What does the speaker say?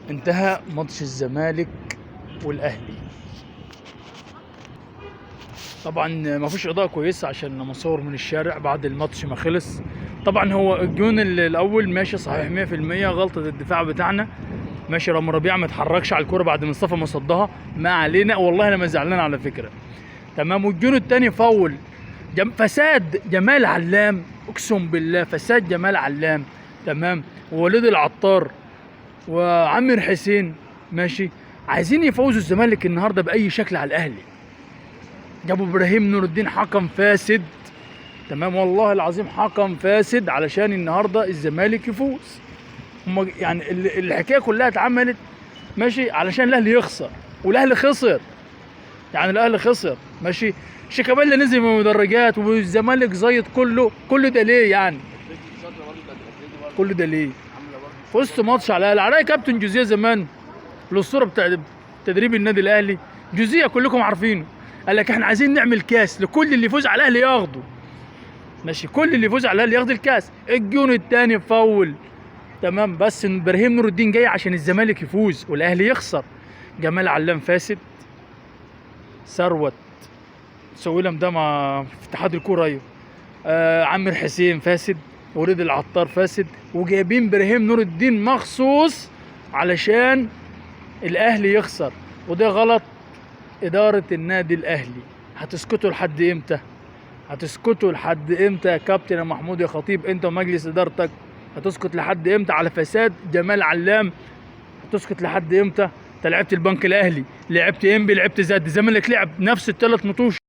انتهى ماتش الزمالك والاهلي. طبعا ما فيش اضاءه كويسه عشان مصور من الشارع بعد الماتش ما خلص. طبعا هو الجون الاول ماشي صحيح 100%، غلطه الدفاع بتاعنا ماشي. رامي ربيعه ما اتحركش على الكوره بعد مصطفى ما صدها، ما علينا والله انا ما زعلان على فكره. تمام. والجون الثاني فاول فساد جمال علام، اقسم بالله فساد جمال علام. تمام. ووليد العطار وعامر حسين ماشي عايزين يفوزوا الزمالك النهارده باي شكل على الاهلي. جابوا ابراهيم نور الدين حكم فاسد. تمام والله العظيم حكم فاسد علشان النهارده الزمالك يفوز. هم يعني الحكايه كلها اتعملت ماشي علشان الاهلي يخسر، والاهلي خسر. يعني الاهلي خسر ماشي. شيكابالا نزل من المدرجات والزمالك زيط كل ده ليه يعني؟ كل ده ليه؟ فزت ماتش على الاهلي على رأي كابتن جوزيه زمان، الاسطوره بتاع تدريب النادي الاهلي. جوزيه كلكم عارفينه، قال لك احنا عايزين نعمل كاس لكل اللي يفوز على الاهلي ياخده ماشي. كل اللي يفوز على الاهلي ياخد الكاس. الجون الثاني فاول. تمام. بس ابراهيم نور الدين جاي عشان الزمالك يفوز والاهلي يخسر. جمال علام فاسد. ثروت سويلم ده مع في اتحاد الكوره ايوه. عامر حسين فاسد. وليد العطار فاسد. وجايبين ابراهيم نور الدين مخصوص علشان الاهلي يخسر، وده غلط. اداره النادي الاهلي هتسكتوا لحد امتى؟ هتسكتوا لحد امتى يا كابتن يا محمود يا خطيب انت ومجلس ادارتك؟ هتسكت لحد امتى على فساد جمال علام؟ هتسكت لحد امتى؟ انت لعبت البنك الاهلي، لعبت انبي، لعبت زد، الزمالك لعب نفس الثلاث ماتشات